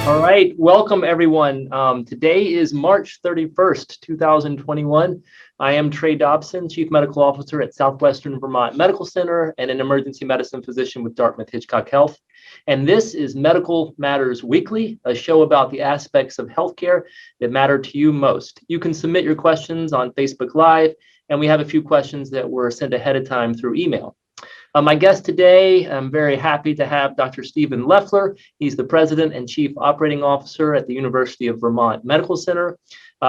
All right, welcome everyone. Today is March 31st, 2021. I am Trey Dobson, Chief Medical Officer at Southwestern Vermont Medical Center and an emergency medicine physician with Dartmouth-Hitchcock Health. And this is Medical Matters Weekly, a show about the aspects of healthcare that matter to you most. You can submit your questions on Facebook Live, and we have a few questions that were sent ahead of time through email. My guest today, I'm very happy to have Dr. Stephen Leffler. He's the President and Chief Operating Officer at the University of Vermont Medical Center.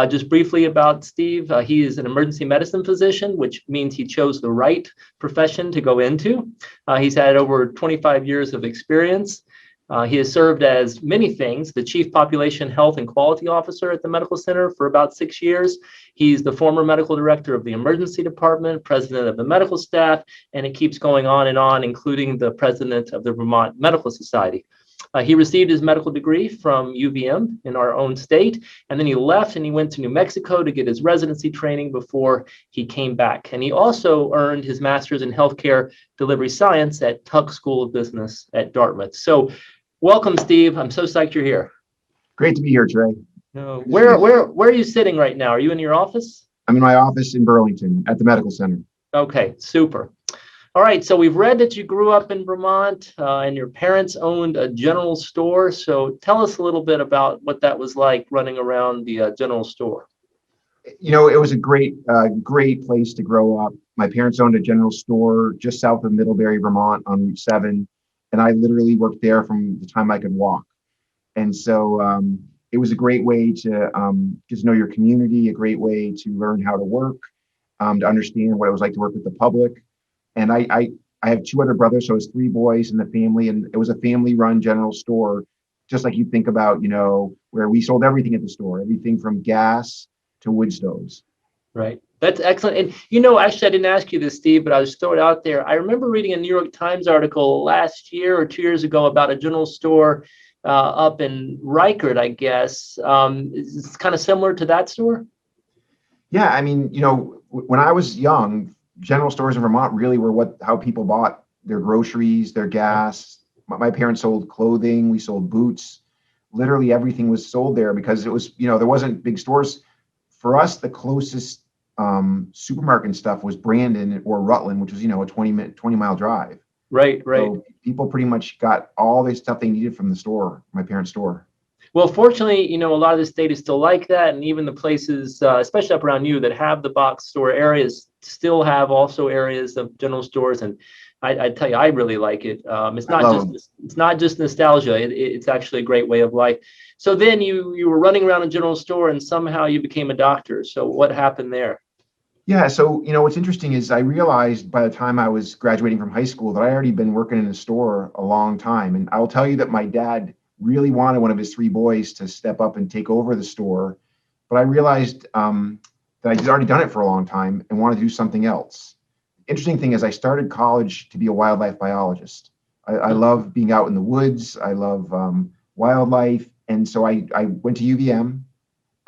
Just briefly about Steve, he is an emergency medicine physician, which means he chose the right profession to go into. He's had over 25 years of experience. He has served as many things, the Chief Population Health and Quality Officer at the Medical Center for about 6 years. He's the former medical director of the emergency department, president of the medical staff, and it keeps going on, including the president of the Vermont Medical Society. He received his medical degree from UVM in our own state, and then he left and he went to New Mexico to get his residency training before he came back. And he also earned his master's in healthcare delivery science at Tuck School of Business at Dartmouth. So welcome, Steve. I'm so psyched you're here. Great to be here, Trey. Where are you sitting right now? Are you in your office? I'm in my office in Burlington at the Medical Center. Okay, super. All right, so we've read that you grew up in Vermont and your parents owned a general store. So tell us a little bit about what that was like running around the general store. You know, it was a great place to grow up. My parents owned a general store just south of Middlebury, Vermont on Route 7. And I literally worked there from the time I could walk. And so it was a great way to get to know your community, a great way to learn how to work, to understand what it was like to work with the public. And I have two other brothers, so it was three boys in the family, and it was a family-run general store, just like you think about, you know, where we sold everything at the store, everything from gas to wood stoves. Right. That's excellent. And, you know, actually, I didn't ask you this, Steve, but I was throwing it out there. I remember reading a New York Times article last year or 2 years ago about a general store up in Rikert, I guess. It's kind of similar to that store? Yeah, I mean, you know, when I was young, general stores in Vermont really were how people bought their groceries, their gas. My parents sold clothing, we sold boots. Literally everything was sold there because it was, you know, there wasn't big stores. For us, the closest supermarket and stuff was Brandon or Rutland, which was, you know, a 20-mile drive. Right. So people pretty much got all the stuff they needed from the store, my parents' store. Well, fortunately, you know, a lot of the state is still like that. And even the places, especially up around you, that have the box store areas still have also areas of general stores. And I tell you, I really like it. It's not just nostalgia. It's actually a great way of life. So then you were running around a general store and somehow you became a doctor. So what happened there? Yeah, so, you know, what's interesting is I realized by the time I was graduating from high school that I already been working in a store a long time. And I'll tell you that my dad really wanted one of his three boys to step up and take over the store. But I realized that I'd already done it for a long time and wanted to do something else. Interesting thing is I started college to be a wildlife biologist. I love being out in the woods. I love wildlife. And so I went to UVM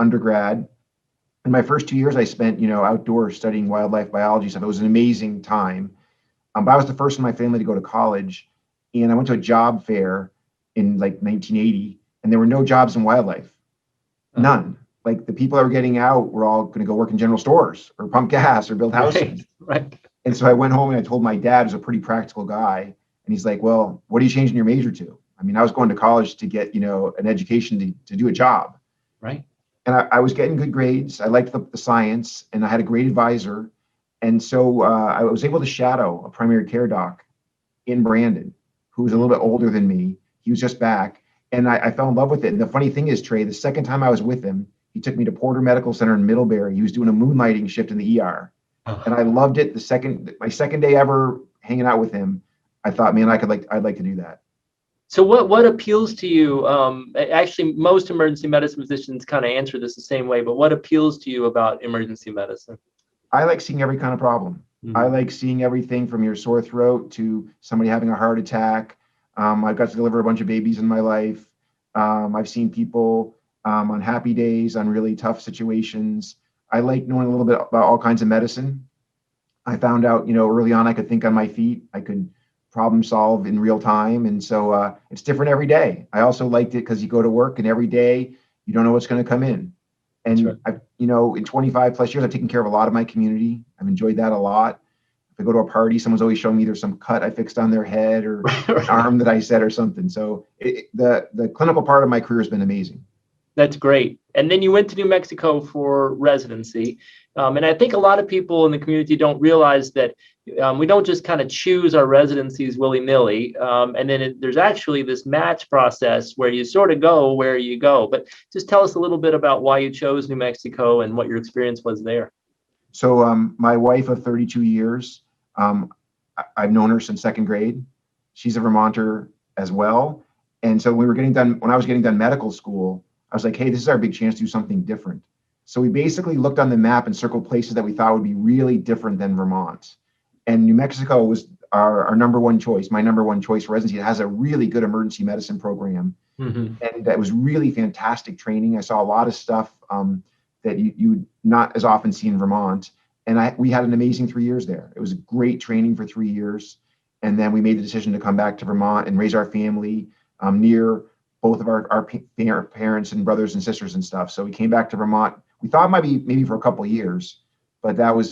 undergrad. In my first 2 years, I spent, you know, outdoors studying wildlife biology stuff. It was an amazing time. But I was the first in my family to go to college. And I went to a job fair in like 1980, and there were no jobs in wildlife. None. Like the people that were getting out were all going to go work in general stores or pump gas or build houses. Right. And so I went home and I told my dad, who's a pretty practical guy, and he's like, well, what are you changing your major to? I mean, I was going to college to get, you know, an education to do a job. Right. And I was getting good grades. I liked the science, and I had a great advisor. And so I was able to shadow a primary care doc in Brandon, who was a little bit older than me. He was just back, and I fell in love with it. And the funny thing is, Trey, the second time I was with him, he took me to Porter Medical Center in Middlebury. He was doing a moonlighting shift in the ER. And I loved it. My second day ever hanging out with him, I thought, man, I'd like to do that. So what appeals to you? Actually, most emergency medicine physicians kind of answer this the same way, but what appeals to you about emergency medicine? I like seeing every kind of problem. Mm-hmm. I like seeing everything from your sore throat to somebody having a heart attack. I've got to deliver a bunch of babies in my life. I've seen people on happy days, on really tough situations. I like knowing a little bit about all kinds of medicine. I found out, you know, early on I could think on my feet. I could problem solve in real time. And so it's different every day. I also liked it because you go to work and every day you don't know what's going to come in. And Right. I've, in 25 plus years, I've taken care of a lot of my community. I've enjoyed that a lot. If I go to a party, someone's always showing me either some cut I fixed on their head or an arm that I set or something. So the clinical part of my career has been amazing. That's great. And then you went to New Mexico for residency. And I think a lot of people in the community don't realize that we don't just kind of choose our residencies willy-nilly. And then there's actually this match process where you sort of go where you go. But just tell us a little bit about why you chose New Mexico and what your experience was there. So my wife of 32 years, I've known her since second grade. She's a Vermonter as well. And so when I was getting done medical school, I was like, hey, this is our big chance to do something different. So we basically looked on the map and circled places that we thought would be really different than Vermont. And New Mexico was our number one choice, my number one choice for residency. It has a really good emergency medicine program. Mm-hmm. And that was really fantastic training. I saw a lot of stuff that you would not as often see in Vermont. And we had an amazing 3 years there. It was great training for 3 years. And then we made the decision to come back to Vermont and raise our family near both of our parents and brothers and sisters and stuff. So we came back to Vermont. We thought it might be maybe for a couple of years, but that was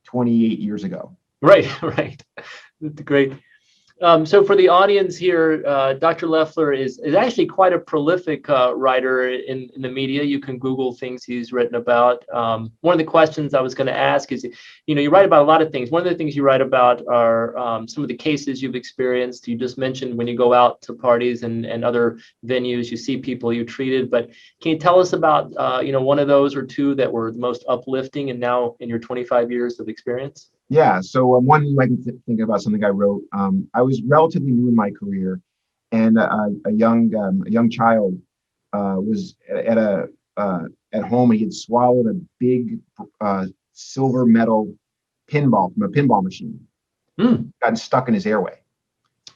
28 years ago. Right. That's great. So for the audience here, Dr. Leffler is actually quite a prolific writer in the media. You can Google things he's written about. One of the questions I was going to ask is, you write about a lot of things. One of the things you write about are some of the cases you've experienced. You just mentioned when you go out to parties and other venues, you see people you treated. But can you tell us about, one of those or two that were the most uplifting and now in your 25 years of experience? Yeah. So one you might be thinking about something I wrote. I was relatively new in my career, and a young child was at home, and he had swallowed a big silver metal pinball from a pinball machine. Gotten stuck in his airway.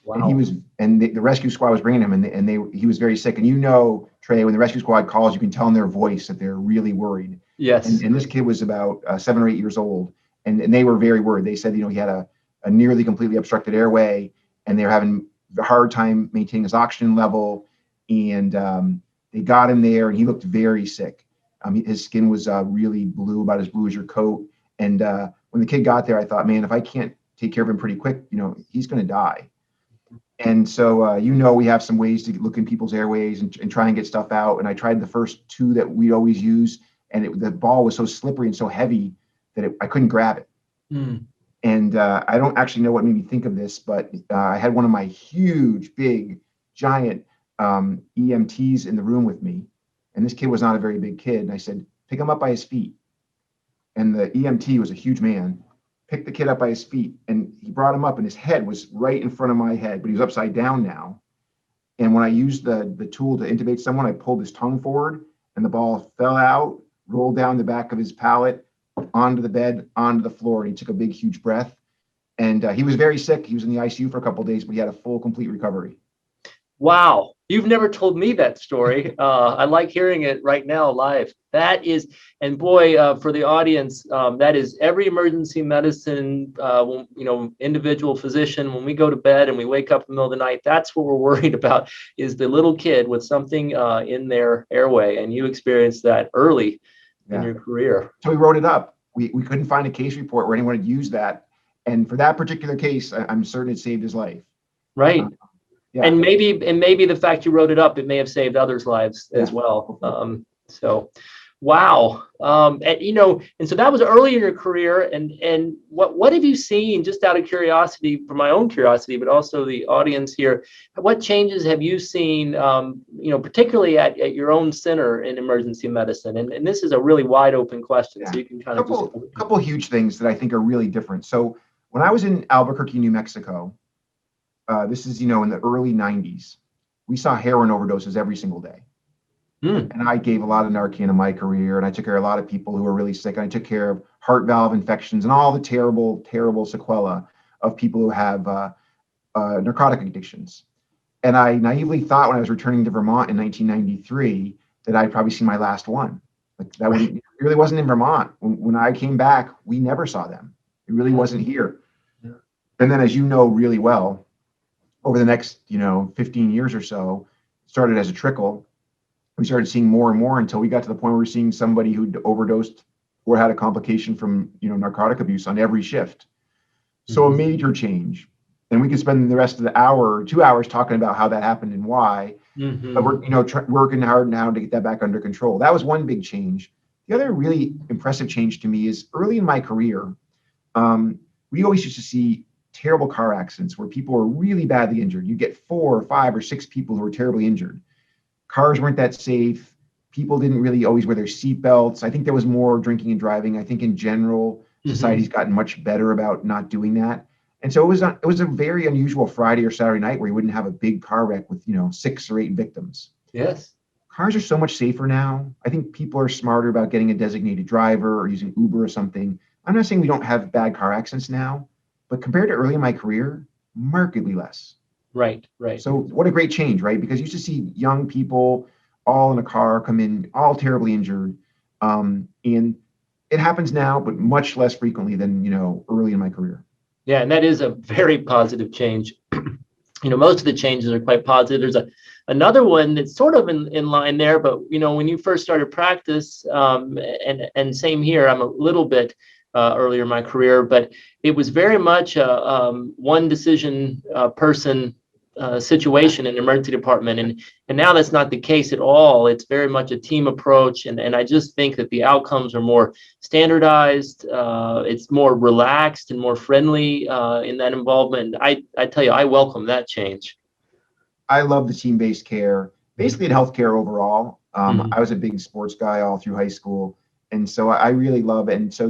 Wow. And the rescue squad was bringing him, and he was very sick. And Trey, when the rescue squad calls, you can tell in their voice that they're really worried. Yes. And this kid was about 7 or 8 years old. And they were very worried. They said, he had a nearly completely obstructed airway, and they were having a hard time maintaining his oxygen level. And they got him there, and he looked very sick. His skin was really blue, about as blue as your coat. And when the kid got there, I thought, man, if I can't take care of him pretty quick, he's going to die. And so, we have some ways to look in people's airways and try and get stuff out. And I tried the first two that we'd always use, and the ball was so slippery and so heavy that I couldn't grab it. And I don't actually know what made me think of this, but I had one of my huge, big, giant EMTs in the room with me. And this kid was not a very big kid. And I said, pick him up by his feet. And the EMT was a huge man, picked the kid up by his feet, and he brought him up, and his head was right in front of my head, but he was upside down now. And when I used the tool to intubate someone, I pulled his tongue forward, and the ball fell out, rolled down the back of his palate, onto the bed, onto the floor, and he took a big, huge breath. And he was very sick. He was in the ICU for a couple of days, but he had a full, complete recovery. Wow. You've never told me that story. I like hearing it right now live. That is, and boy, for the audience, that is every emergency medicine, individual physician, when we go to bed and we wake up in the middle of the night, that's what we're worried about, is the little kid with something in their airway. And you experienced that early in your career. So we wrote it up. We couldn't find a case report where anyone had used that. And for that particular case, I'm certain it saved his life. Right. Yeah. And maybe the fact you wrote it up, it may have saved others' lives as well. So, wow. And so that was early in your career. And what have you seen, just out of curiosity, for my own curiosity, but also the audience here, what changes have you seen, particularly at your own center in emergency medicine? And this is a really wide open question, so you can kind of couple huge things that I think are really different. So when I was in Albuquerque, New Mexico, this is, in the early 90s, we saw heroin overdoses every single day. And I gave a lot of Narcan in my career, and I took care of a lot of people who were really sick. And I took care of heart valve infections and all the terrible, terrible sequela of people who have narcotic addictions. And I naively thought when I was returning to Vermont in 1993 that I'd probably see my last one. Like that it really wasn't in Vermont. When I came back, we never saw them. It really wasn't here. And then, as you know really well, over the next, 15 years or so, started as a trickle. We started seeing more and more until we got to the point where we're seeing somebody who'd overdosed or had a complication from, narcotic abuse on every shift. So a major change. And we could spend the rest of the hour, 2 hours talking about how that happened and why. But we're, working hard now to get that back under control. That was one big change. The other really impressive change to me is early in my career, we always used to see terrible car accidents where people were really badly injured. You get 4 or 5 or 6 people who were terribly injured. Cars weren't that safe. People didn't really always wear their seatbelts. I think there was more drinking and driving. I think in general, society's gotten much better about not doing that. And so it was a very unusual Friday or Saturday night where you wouldn't have a big car wreck with, 6 or 8 victims. Yes. Cars are so much safer now. I think people are smarter about getting a designated driver or using Uber or something. I'm not saying we don't have bad car accidents now, but compared to early in my career, markedly less. Right. So what a great change, right? Because you used to see young people all in a car come in all terribly injured. And it happens now, but much less frequently than, early in my career. Yeah, and that is a very positive change. Most of the changes are quite positive. There's another one that's sort of in line there, but when you first started practice, and same here, I'm a little bit earlier in my career, but it was very much a one decision person situation in the emergency department, and now that's not the case at all. It's very much a team approach, and I just think that the outcomes are more standardized. It's more relaxed and more friendly in that involvement. I tell you, I welcome that change. I love the team-based care, basically in healthcare overall. I was a big sports guy all through high school, and so I really love it. And so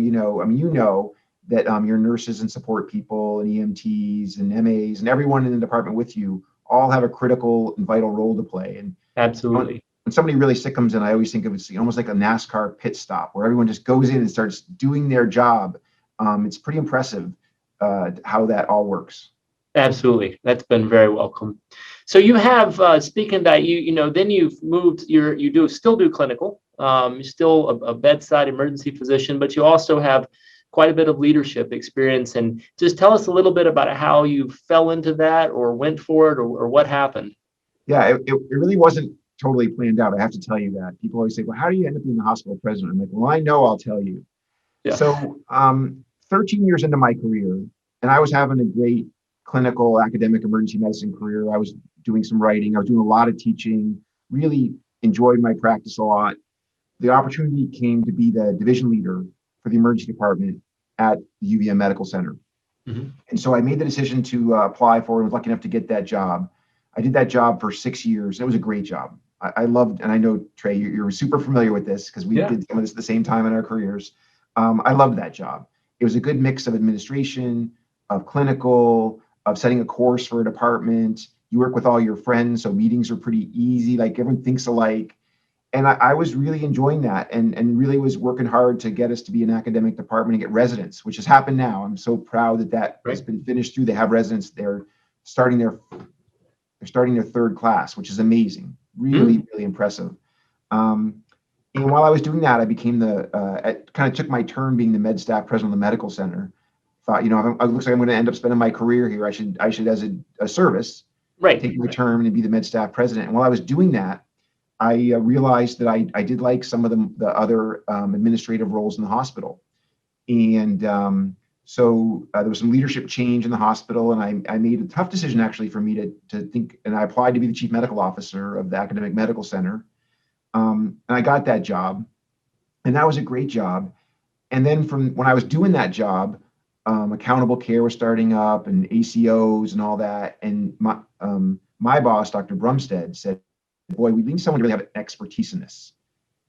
that your nurses and support people and EMTs and MAs and everyone in the department with you all have a critical and vital role to play. And absolutely, when somebody really sick comes in, I always think of it almost like a NASCAR pit stop where everyone just goes in and starts doing their job. It's pretty impressive how that all works. Absolutely, that's been very welcome. So you have speaking of that, then you've moved. You still do clinical. You're still a bedside emergency physician, but you also have quite a bit of leadership experience. And just tell us a little bit about how you fell into that or went for it or what happened. Yeah, it really wasn't totally planned out. I have to tell you that. People always say, well, how do you end up being the hospital president? I'm like, well, I know, I'll tell you. Yeah. So 13 years into my career, and I was having a great clinical academic emergency medicine career. I was doing some writing. I was doing a lot of teaching, really enjoyed my practice a lot. The opportunity came to be the division leader for the emergency department at the UVM Medical Center. And so I made the decision to apply for and was lucky enough to get that job. I did that job for 6 years. It was a great job. I loved, and I know, Trey, you're super familiar with this because we did some of this at the same time in our careers. I loved that job. It was a good mix of administration, of clinical, of setting a course for a department. You work with all your friends, so meetings are pretty easy, like everyone thinks alike. And I was really enjoying that and really was working hard to get us to be an academic department and get residents, which has happened now. I'm so proud that has been finished through. They have residents. They're starting their third class, which is amazing. Really, really impressive. And while I was doing that, I became kind of took my turn being the med staff president of the medical center. Thought, it looks like I'm going to end up spending my career here. I should as a service, take my term and be the med staff president. And while I was doing that, I realized that I did like some of the other administrative roles in the hospital. And so there was some leadership change in the hospital, and I made a tough decision actually for me to think, and I applied to be the chief medical officer of the academic medical center. And I got that job, and that was a great job. And then from when I was doing that job, accountable care was starting up and ACOs and all that. And my boss, Dr. Brumstead, said, boy, we need someone to really have expertise in this.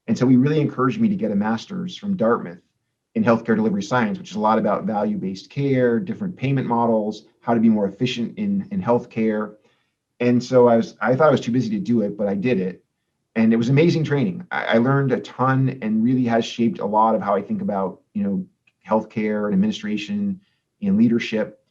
And so he really encouraged me to get a master's from Dartmouth in healthcare delivery science, which is a lot about value-based care, different payment models, how to be more efficient in healthcare. And so I thought I was too busy to do it, but I did it. And it was amazing training. I learned a ton and really has shaped a lot of how I think about, healthcare and administration and leadership.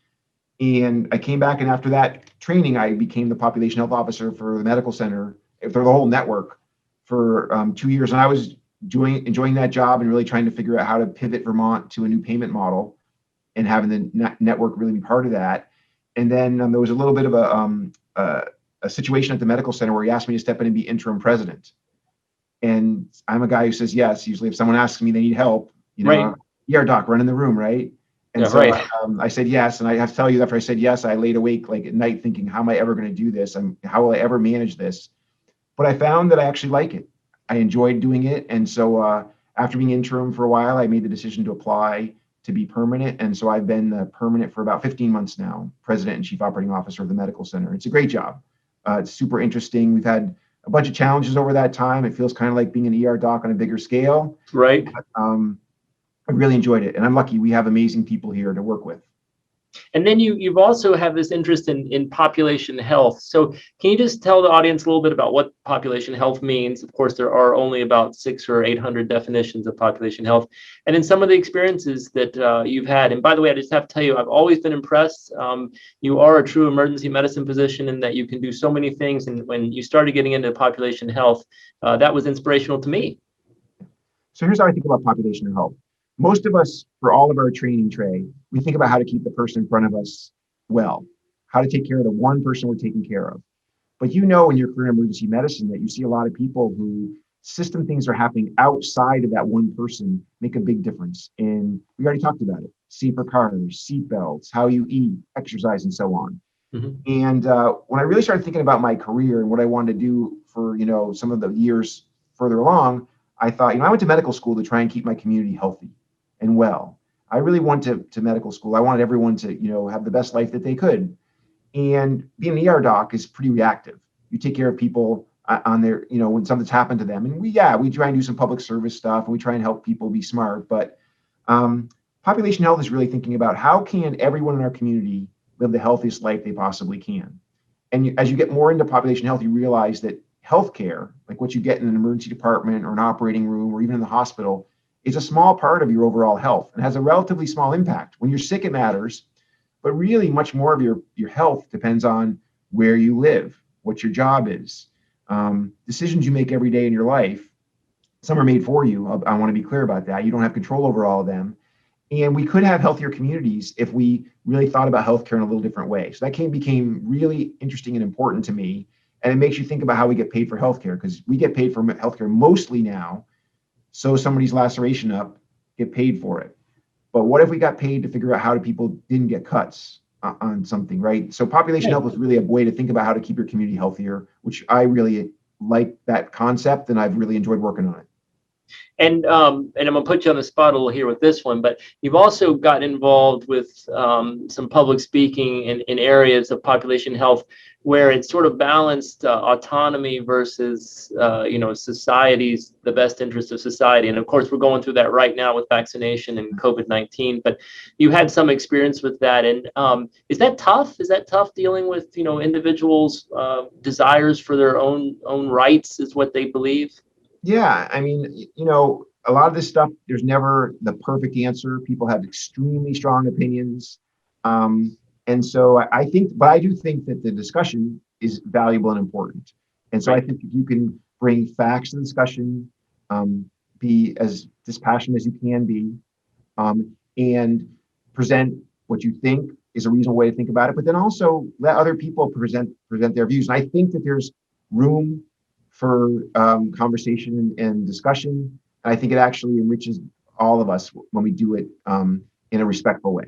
And I came back, and after that training, I became the population health officer for the medical center, for the whole network, for 2 years. And I was enjoying that job and really trying to figure out how to pivot Vermont to a new payment model and having the network really be part of that. And then there was a little bit of a situation at the medical center where he asked me to step in and be interim president. And I'm a guy who says yes. Usually if someone asks me they need help, Right. doc, run in the room, right? And Yeah, so right. I said yes. And I have to tell you, after I said yes, I laid awake like at night thinking, how am I ever going to do this? How will I ever manage this? But I found that I actually like it. I enjoyed doing it. And so after being interim for a while, I made the decision to apply to be permanent. And so I've been permanent for about 15 months now, president and chief operating officer of the medical center. It's a great job. It's super interesting. We've had a bunch of challenges over that time. It feels kind of like being an ER doc on a bigger scale. Right. I really enjoyed it. And I'm lucky we have amazing people here to work with. And then you've also have this interest in population health. So can you just tell the audience a little bit about what population health means? Of course, there are only about 600 or 800 definitions of population health, and then some of the experiences that you've had. And by the way, I just have to tell you, I've always been impressed. You are a true emergency medicine physician in that you can do so many things. And when you started getting into population health, that was inspirational to me. So here's how I think about population health. Most of us, for all of our training, Trey, we think about how to keep the person in front of us well, how to take care of the one person we're taking care of. But in your career in emergency medicine that you see a lot of people who system things are happening outside of that one person make a big difference. And we already talked about it: safer cars, seat belts, how you eat, exercise, and so on. Mm-hmm. And when I really started thinking about my career and what I wanted to do for some of the years further along, I thought, I went to medical school to try and keep my community healthy and well. I really went to medical school. I wanted everyone to, have the best life that they could. And being an ER doc is pretty reactive. You take care of people on their, when something's happened to them. And we try and do some public service stuff and we try and help people be smart. But population health is really thinking about how can everyone in our community live the healthiest life they possibly can. And as you get more into population health, you realize that healthcare, like what you get in an emergency department or an operating room or even in the hospital, is a small part of your overall health and has a relatively small impact. When you're sick, it matters, but really much more of your health depends on where you live, what your job is, decisions you make every day in your life. Some are made for you. I want to be clear about that. You don't have control over all of them. And we could have healthier communities if we really thought about healthcare in a little different way. So that became really interesting and important to me. And it makes you think about how we get paid for healthcare, because we get paid for healthcare mostly now. So somebody's laceration up, get paid for it. But what if we got paid to figure out how people didn't get cuts on something, right? So population health is really a way to think about how to keep your community healthier, which I really like that concept, and I've really enjoyed working on it. And I'm gonna put you on the spot a little here with this one, but you've also got involved with some public speaking in areas of population health where it's sort of balanced autonomy versus society's the best interest of society. And of course, we're going through that right now with vaccination and COVID-19. But you had some experience with that, and is that tough? Is that tough dealing with individuals' desires for their own rights is what they believe? Yeah, I mean, a lot of this stuff, there's never the perfect answer. People have extremely strong opinions. And so I do think that the discussion is valuable and important. And so I think if you can bring facts to the discussion, be as dispassionate as you can be, and present what you think is a reasonable way to think about it, but then also let other people present their views. And I think that there's room for conversation and discussion. And I think it actually enriches all of us when we do it in a respectful way.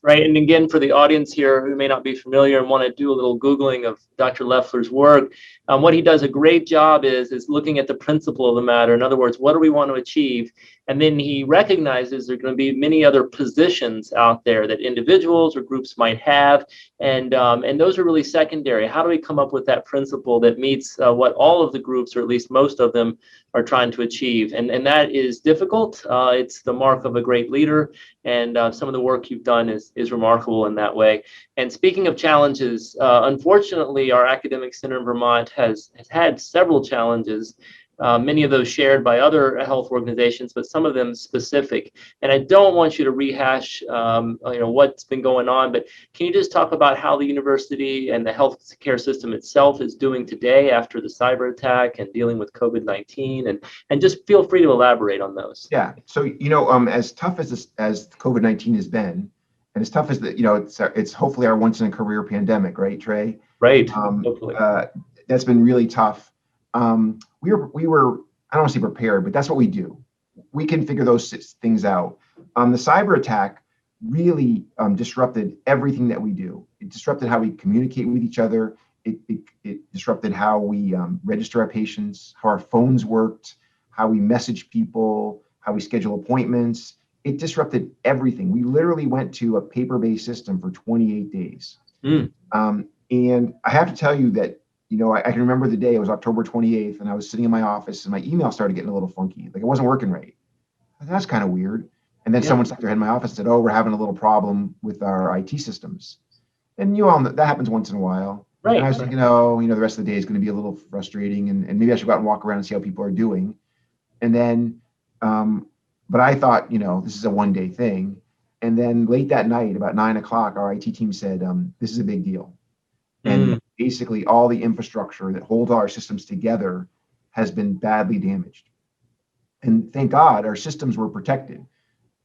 Right. And again, for the audience here who may not be familiar and want to do a little Googling of Dr. Leffler's work, what he does a great job is looking at the principle of the matter. In other words, what do we want to achieve? And then he recognizes there are going to be many other positions out there that individuals or groups might have. And those are really secondary. How do we come up with that principle that meets what all of the groups, or at least most of them, are trying to achieve? And that is difficult. It's the mark of a great leader. And some of the work you've done is remarkable in that way. And speaking of challenges, unfortunately, our academic center in Vermont has had several challenges, many of those shared by other health organizations, but some of them specific. And I don't want you to rehash what's been going on, but can you just talk about how the university and the healthcare system itself is doing today after the cyber attack and dealing with COVID-19, and just feel free to elaborate on those. Yeah. So as tough as COVID-19 has been, And as tough as that, it's hopefully our once in a career pandemic, right, Trey? Right. Um, Hopefully. that's been really tough. We were, I don't want to say prepared, but that's what we do. We can figure those things out. The cyber attack really disrupted everything that we do. It disrupted how we communicate with each other. It disrupted how we register our patients, how our phones worked, how we message people, how we schedule appointments. It disrupted everything. We literally went to a paper-based system for 28 days. Mm. And I have to tell you that, I can remember the day. It was October 28th, and I was sitting in my office, and my email started getting a little funky. Like, it wasn't working right. I thought, that's kind of weird. And then someone stuck their head in my office and said, "Oh, we're having a little problem with our IT systems." And you all know that happens once in a while. Right. And I was thinking, the rest of the day is going to be a little frustrating, and maybe I should go out and walk around and see how people are doing. And then, but I thought, this is a one-day thing. And then late that night, about 9 o'clock, our IT team said, this is a big deal. And basically all the infrastructure that holds all our systems together has been badly damaged. And thank God our systems were protected.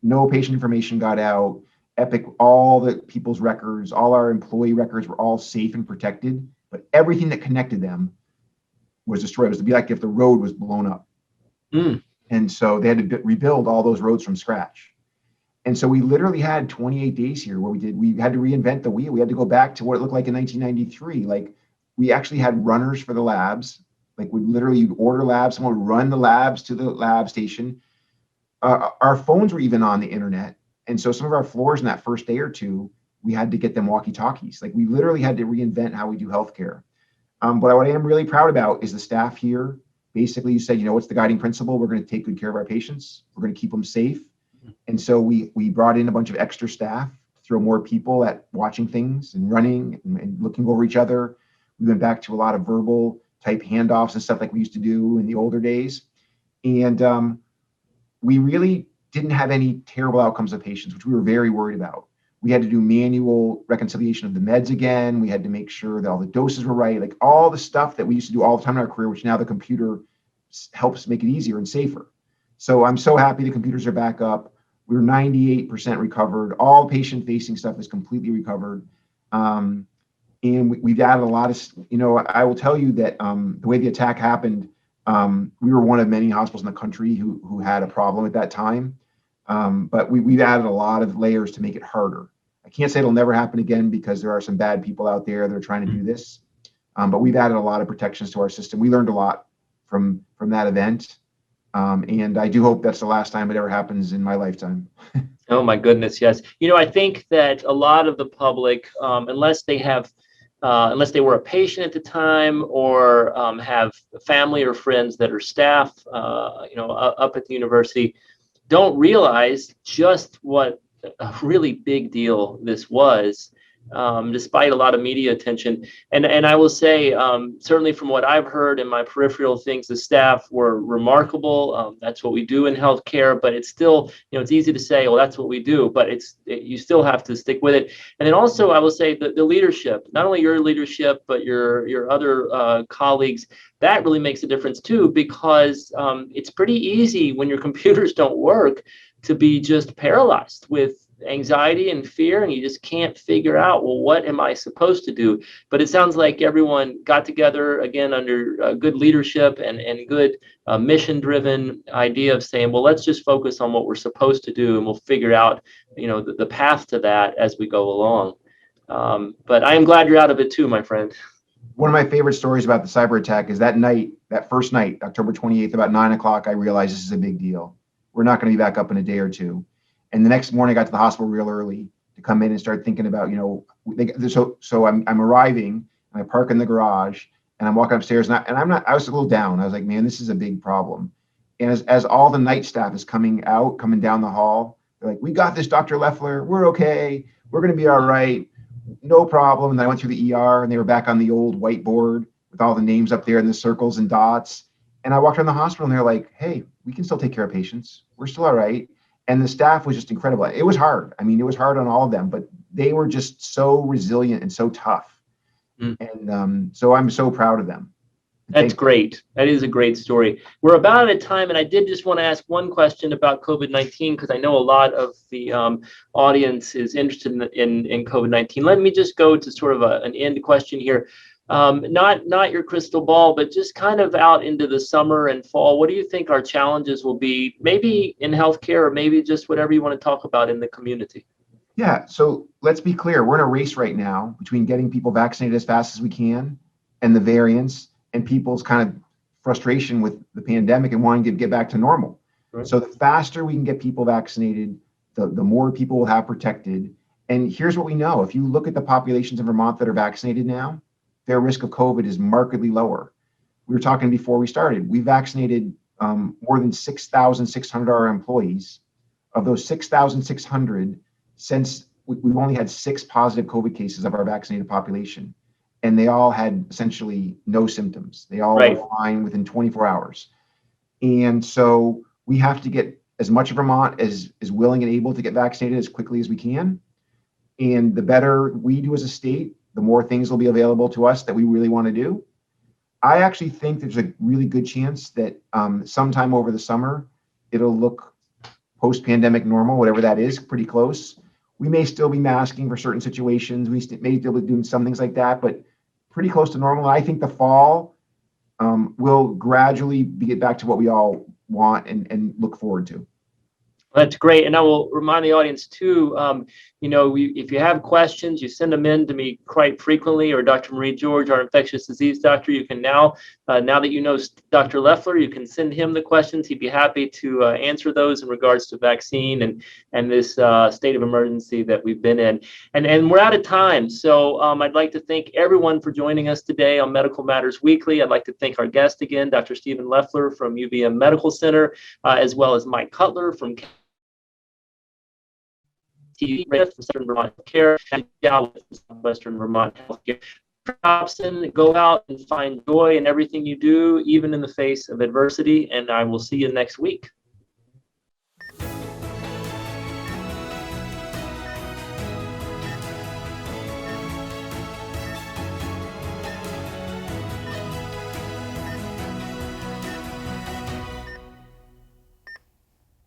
No patient information got out. Epic, all the people's records, all our employee records were all safe and protected, but everything that connected them was destroyed. It was to be like if the road was blown up. And so they had to rebuild all those roads from scratch. And so we literally had 28 days here where we had to reinvent the wheel. We had to go back to what it looked like in 1993. Like, we actually had runners for the labs. Like, you'd order labs, someone would run the labs to the lab station. Our phones were even on the internet. And so some of our floors in that first day or two, we had to get them walkie-talkies. Like, we literally had to reinvent how we do healthcare. But what I am really proud about is the staff here. Basically, you said, what's the guiding principle? We're going to take good care of our patients. We're going to keep them safe. And so we brought in a bunch of extra staff to throw more people at watching things and running and looking over each other. We went back to a lot of verbal type handoffs and stuff like we used to do in the older days. And we really didn't have any terrible outcomes of patients, which we were very worried about. We had to do manual reconciliation of the meds again. We had to make sure that all the doses were right, like all the stuff that we used to do all the time in our career, which now the computer helps make it easier and safer. So I'm so happy the computers are back up. We're 98% recovered. All patient-facing stuff is completely recovered. And we've added a lot of, I will tell you that the way the attack happened, we were one of many hospitals in the country who had a problem at that time. But we've added a lot of layers to make it harder. I can't say it'll never happen again because there are some bad people out there that are trying to do this. But we've added a lot of protections to our system. We learned a lot from that event. And I do hope that's the last time it ever happens in my lifetime. Oh my goodness, yes. I think that a lot of the public, unless they were a patient at the time or have family or friends that are staff, up at the university, don't realize just what a really big deal this was, despite a lot of media attention. And I will say, certainly from what I've heard in my peripheral things, the staff were remarkable. That's what we do in healthcare, but it's still, it's easy to say, well, that's what we do, but you still have to stick with it. And then also, I will say that the leadership, not only your leadership, but your other colleagues, that really makes a difference too, because it's pretty easy when your computers don't work to be just paralyzed with anxiety and fear, and you just can't figure out, well, what am I supposed to do? But it sounds like everyone got together again under good leadership and good mission-driven idea of saying, well, let's just focus on what we're supposed to do, and we'll figure out, the path to that as we go along. But I am glad you're out of it too, my friend. One of my favorite stories about the cyber attack is that first night, October 28th, about 9 o'clock, I realized this is a big deal. We're not going to be back up in a day or two. And the next morning, I got to the hospital real early to come in and start thinking about, so I'm arriving, and I park in the garage, and I'm walking upstairs, I was a little down. I was like, man, this is a big problem. And as all the night staff is coming down the hall, they're like, we got this, Dr. Leffler. We're okay. We're going to be all right. No problem. And then I went through the ER, and they were back on the old whiteboard with all the names up there and the circles and dots. And I walked around the hospital, and they're like, hey, we can still take care of patients. We're still all right. And the staff was just incredible. It was hard. I mean, it was hard on all of them, but they were just so resilient and so tough. And so I'm so proud of them. That's great. That is a great story. We're about out of time, and I did just want to ask one question about COVID-19 because I know a lot of the audience is interested in COVID-19. Let me just go to sort of an end question here. Not your crystal ball, but just kind of out into the summer and fall. What do you think our challenges will be, maybe in healthcare or maybe just whatever you want to talk about in the community? Yeah, so let's be clear. We're in a race right now between getting people vaccinated as fast as we can and the variants and people's kind of frustration with the pandemic and wanting to get back to normal. Right. So the faster we can get people vaccinated, the more people will have protected. And here's what we know. If you look at the populations in Vermont that are vaccinated now, their risk of COVID is markedly lower. We were talking before we started. We vaccinated more than 6,600 of our employees. Of those 6,600, since we've only had 6 positive COVID cases of our vaccinated population, and they all had essentially no symptoms. They all were fine within 24 hours. And so we have to get as much of Vermont as is willing and able to get vaccinated as quickly as we can. And the better we do as a state, the more things will be available to us that we really want to do. I actually think there's a really good chance that sometime over the summer, it'll look post-pandemic normal, whatever that is, pretty close. We may still be masking for certain situations. We may still be doing some things like that, but pretty close to normal. And I think the fall will gradually get back to what we all want and look forward to. That's great. And I will remind the audience too, if you have questions, you send them in to me quite frequently, or Dr. Marie George, our infectious disease doctor. You can now that you know Dr. Leffler, you can send him the questions. He'd be happy to answer those in regards to vaccine and this state of emergency that we've been in. And we're out of time. So I'd like to thank everyone for joining us today on Medical Matters Weekly. I'd like to thank our guest again, Dr. Stephen Leffler from UVM Medical Center, as well as Mike Cutler from from Southern Vermont Healthcare and Western Vermont Healthcare. Dobson, go out and find joy in everything you do, even in the face of adversity, and I will see you next week.